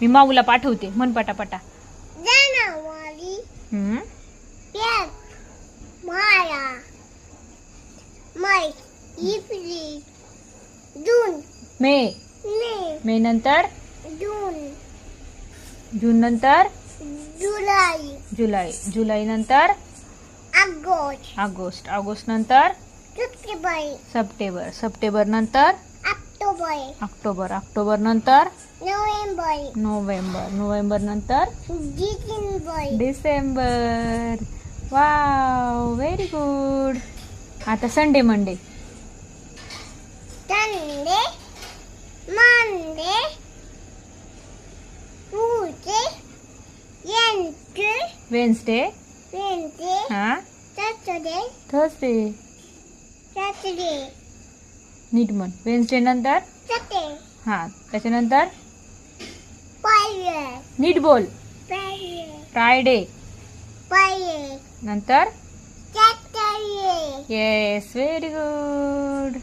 मी माऊला पाठवते, म्हण पटापटा. जानेवारी, मार्च, एप्रिल, जून, मे. मे, मे नंतर जून, जून नंतर जुलै, जुलै. जुलै नंतर ऑगस्ट, ऑगस्ट. ऑगस्ट नंतर सप्टेंबर, सप्टेंबर. सप्टेंबर नंतर ऑक्टोबर, ऑक्टोबर. ऑक्टोबर नंतर नोव्हेंबर, नोव्हेंबर. नोव्हेंबर नंतर डिसेंबर. डिसेंबर. Wow, very good. आता Sunday Monday. Sunday, Monday, Tuesday, Wednesday. Wednesday, हा. Saturday, Thursday. सॅटर्डे, नीट म्हण. वेन्सडे नंतर संडे, हा. त्याच्यानंतर फ्रायडे, नीट बोल. Friday, Friday. फ्रायडे, नंतर सॅटर्डे. Yes, very good.